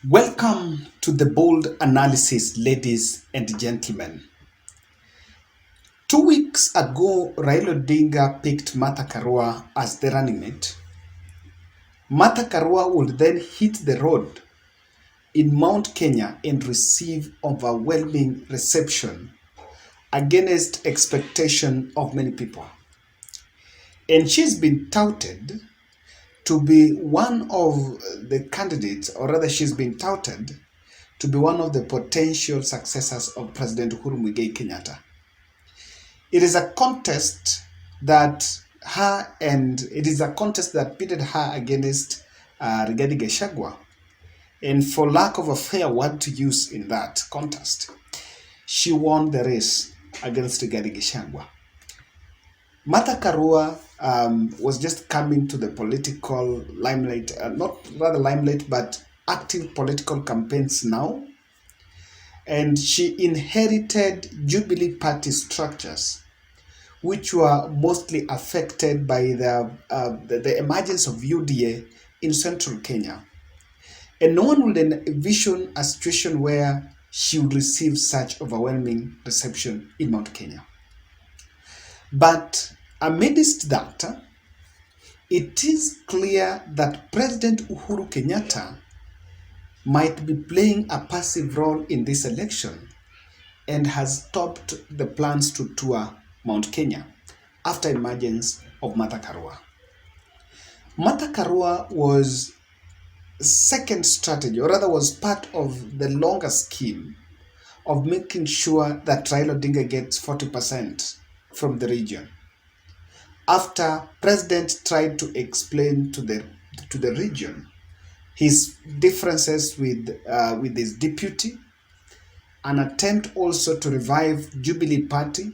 Welcome to the bold analysis, ladies and gentlemen. 2 weeks ago, Raila Odinga picked Martha Karua as the running mate. Martha Karua would then hit the road in Mount Kenya and receive overwhelming reception against expectation of many people. And she's been touted to be one of the candidates, or rather she's been touted to be one of the potential successors of President Uhuru Kenyatta. It is a contest that pitted her against Rigathi Gachagua. And for lack of a fair word to use in that contest, she won the race against Rigathi Gachagua. Martha Karua was just coming to the political limelight, but active political campaigns now. And she inherited Jubilee Party structures, which were mostly affected by the emergence of UDA in central Kenya. And no one would envision a situation where she would receive such overwhelming reception in Mount Kenya. But amidst that, it is clear that President Uhuru Kenyatta might be playing a passive role in this election and has stopped the plans to tour Mount Kenya after emergence of Martha Karua. Martha Karua was second strategy, or rather was part of the longer scheme of making sure that Raila Odinga gets 40% from the region. After President tried to explain to the region his differences with his deputy, an attempt also to revive Jubilee Party,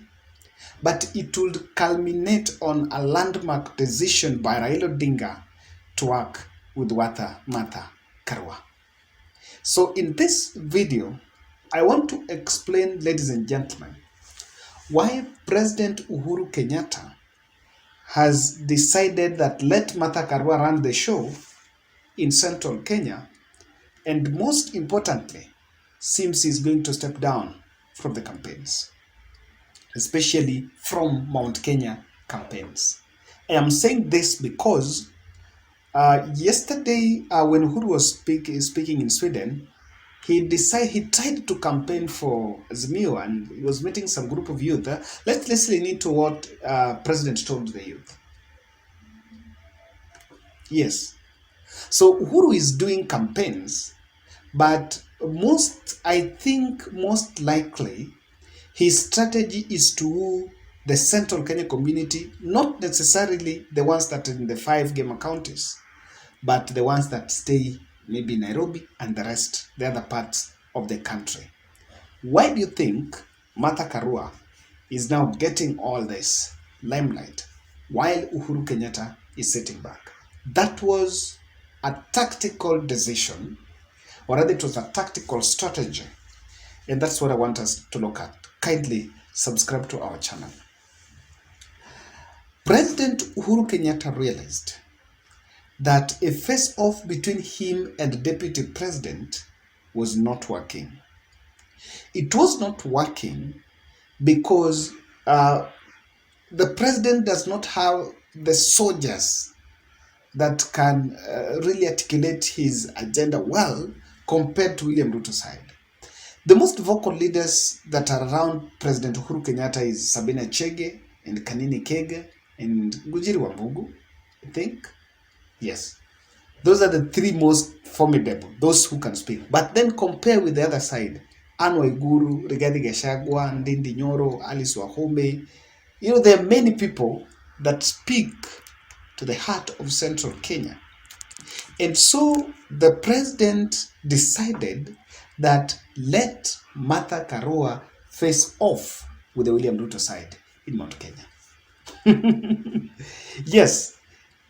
but it would culminate on a landmark decision by Raila Odinga to work with Martha Karua. So in this video, I want to explain, ladies and gentlemen, why President Uhuru Kenyatta has decided that let Martha Karua run the show in central Kenya, and most importantly, seems he's going to step down from the campaigns, especially from Mount Kenya campaigns. I am saying this because yesterday, when Uhuru was speaking in Sweden, he tried to campaign for Azimio, and he was meeting some group of youth. Let's listen into what President told the youth. Yes. So Uhuru is doing campaigns, but most likely his strategy is to woo the central Kenya community, not necessarily the ones that are in the 5 Gema counties, but the ones that stay maybe in Nairobi and the other parts of the country. Why do you think Martha Karua is now getting all this limelight while Uhuru Kenyatta is sitting back? That was a tactical decision, or rather it was a tactical strategy, and that's what I want us to look at. Kindly subscribe to our channel. President Uhuru Kenyatta realized that a face-off between him and the deputy president was not working. It was not working because the president does not have the soldiers that can really articulate his agenda well compared to William Ruto's side. The most vocal leaders that are around President Uhuru Kenyatta is Sabina Chege and Kanini Kege and Gujiri Wambugu, I think. Yes. Those are the 3 most formidable, those who can speak. But then compare with the other side, Anne Waiguru, Rigathi Gachagua, Ndindi Nyoro, Alice Wahome. There are many people that speak to the heart of central Kenya. And so the president decided that let Martha Karua face off with the William Ruto side in Mount Kenya. Yes,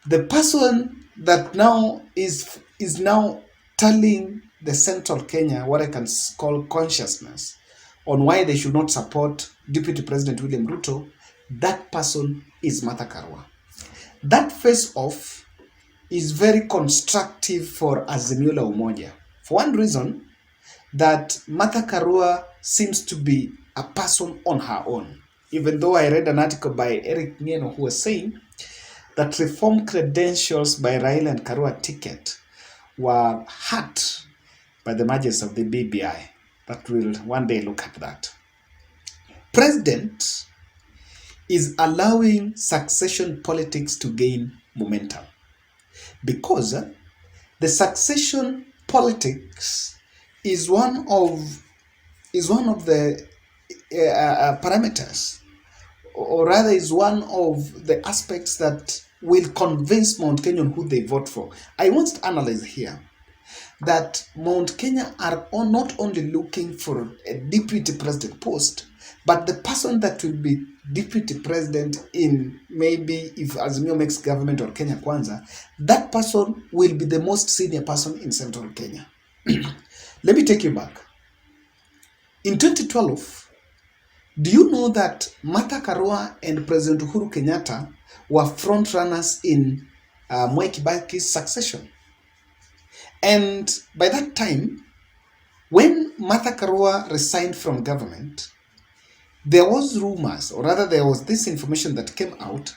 the person that now is now telling the central Kenya what I can call consciousness on why they should not support Deputy President William Ruto, that person is Martha Karua. That face-off is very constructive for Azimio la Umoja, For one reason, that Martha Karua seems to be a person on her own. Even though I read an article by Eric Ngeno who was saying that reform credentials by Raila and Karua ticket were hurt by the margins of the BBI. But we'll one day look at that. President is allowing succession politics to gain momentum because the succession politics is one of the parameters, or rather is one of the aspects that will convince Mount Kenyan who they vote for. I want to analyze here that Mount Kenya are not only looking for a deputy president post, but the person that will be deputy president in maybe if Azimio makes government or Kenya Kwanza, that person will be the most senior person in central Kenya. Let me take you back. In 2012, do you know that Martha Karua and President Uhuru Kenyatta were front runners in Mwai Kibaki's succession? And by that time, when Martha Karua resigned from government, there was rumors, or rather there was this information that came out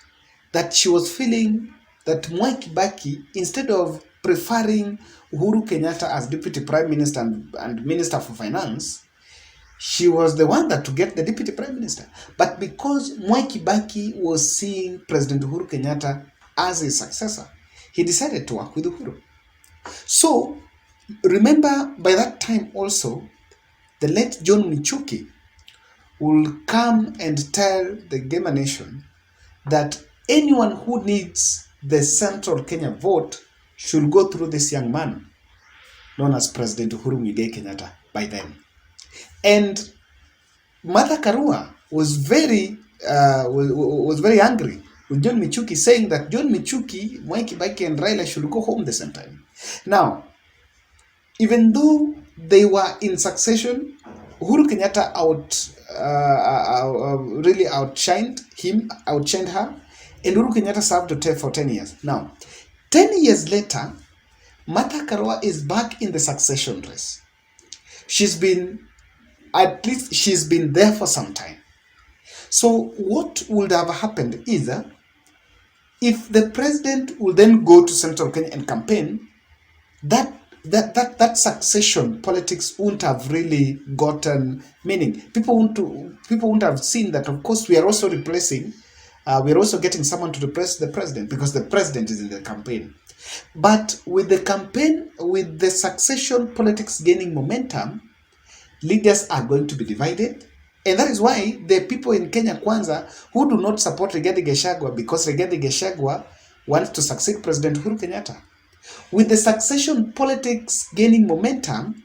that she was feeling that Mwai Kibaki, instead of preferring Uhuru Kenyatta as Deputy Prime Minister and Minister for Finance, she was the one that to get the Deputy Prime Minister. But because Mwai Kibaki was seeing President Uhuru Kenyatta as his successor, he decided to work with Uhuru. So, remember by that time also, the late John Michuki will come and tell the Gamer Nation that anyone who needs the Central Kenya vote should go through this young man, known as President Uhuru Muigai Kenyatta by then. And Martha Karua was very angry with John Michuki, saying that John Michuki, Mwai Kibaki, and Raila should go home the same time. Now, even though they were in succession, Uhuru Kenyatta really outshined her, and Uhuru Kenyatta served for 10 years. Now, 10 years later, Martha Karua is back in the succession race. She's been there for some time. So what would have happened is if the president will then go to Central Kenya and campaign, that succession politics wouldn't have really gotten meaning. People wouldn't have seen that. Of course, we are also getting someone to replace the president because the president is in the campaign. But with the succession politics gaining momentum, leaders are going to be divided. And that is why the people in Kenya Kwanza who do not support Rigathi Gachagua, because Rigathi Gachagua wants to succeed President Uhuru Kenyatta. With the succession politics gaining momentum,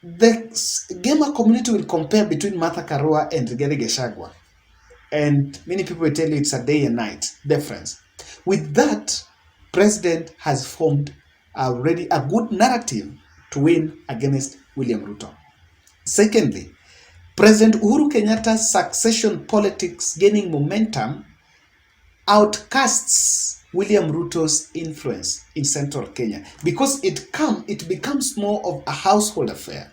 the gamer community will compare between Martha Karua and Rigathi Gachagua. And many people will tell you it's a day and night difference. With that, President has formed already a good narrative to win against William Ruto. Secondly, President Uhuru Kenyatta's succession politics gaining momentum outcasts William Ruto's influence in Central Kenya because it becomes more of a household affair.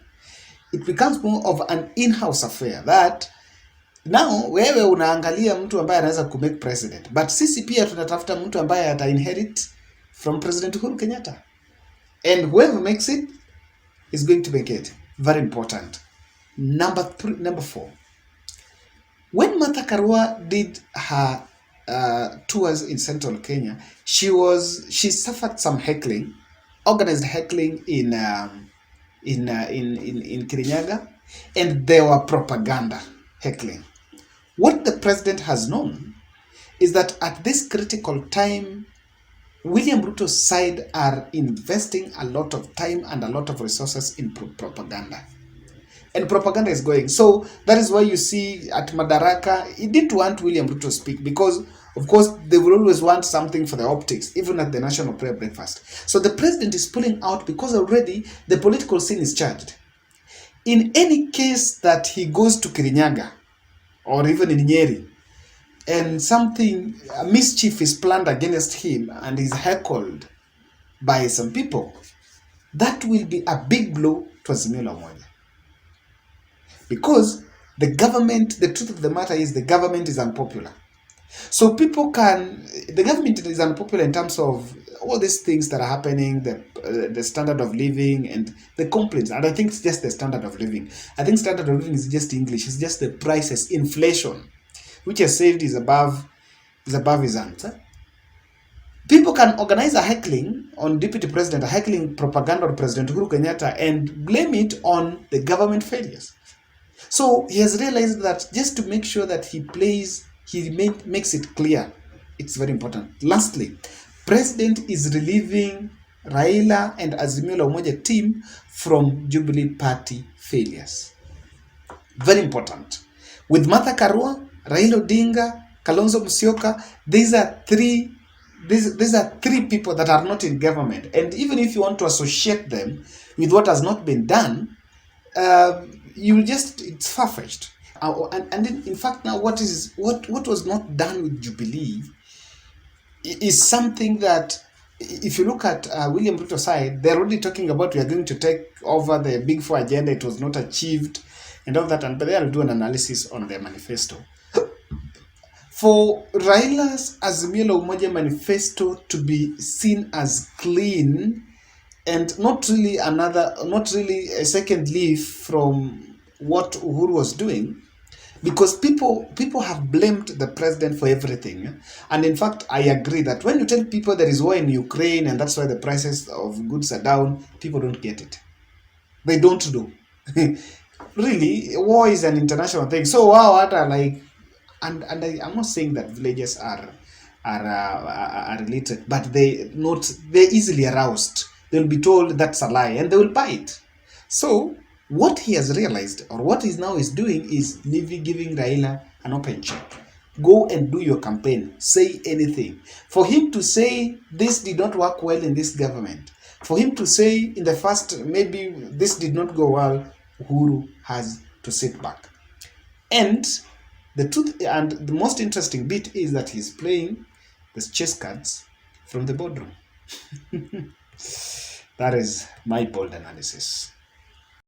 It becomes more of an in-house affair that now wewe unaangalia mtu ambaye anaweza kumake president, but sisi pia tunatafuta mtu ambaye ata inherit from President Uhuru Kenyatta, and whoever makes it is going to make it. Very important. Number 4. When Martha Karua did her tours in Central Kenya, she suffered some heckling, organized heckling in Kirinyaga, and there were propaganda heckling. What the president has known is that at this critical time, William Ruto's side are investing a lot of time and a lot of resources in propaganda. And propaganda is going. So that is why you see at Madaraka, he didn't want William Ruto to speak because, of course, they will always want something for the optics, even at the National Prayer Breakfast. So the president is pulling out because already the political scene is charged. In any case that he goes to Kirinyaga or even in Nyeri, and a mischief is planned against him and is heckled by some people, that will be a big blow to Azimio la Umoja. Because the truth of the matter is the government is unpopular. So the government is unpopular in terms of all these things that are happening, the standard of living and the complaints. And I think it's just the standard of living. I think standard of living is just English. It's just the prices, inflation, which has said is above his answer. People can organize a heckling on deputy president, a heckling propaganda on President Uhuru Kenyatta, and blame it on the government failures. So he has realized that just to make sure that makes it clear. It's very important. Lastly, President is relieving Raila and Azimio la Umoja team from Jubilee Party failures. Very important. With Martha Karua, Raila Odinga, Kalonzo Musyoka, these are three people that are not in government. And even if you want to associate them with what has not been done, it's far-fetched. And in fact, now what was not done with Jubilee is something that, if you look at William Ruto's side, they're already talking about, we are going to take over the Big Four agenda, it was not achieved, and all that, but they'll do an analysis on their manifesto. For Raila's Azimio la Umoja manifesto to be seen as clean and not really a second leaf from what Uhuru was doing, because people have blamed the president for everything. And in fact, I agree that when you tell people there is war in Ukraine and that's why the prices of goods are down, people don't get it. They don't know. Really, war is an international thing. So wow, I'm not saying that villagers are related, but they're easily aroused. They'll be told that's a lie and they will buy it. So what he has realized, or what he now is doing, is giving Raila an open check. Go and do your campaign. Say anything. For him to say this did not work well in this government, for him to say in the first, maybe this did not go well, Uhuru has to sit back. And the truth, and the most interesting bit, is that he's playing the chess cards from the boardroom. That is my bold analysis.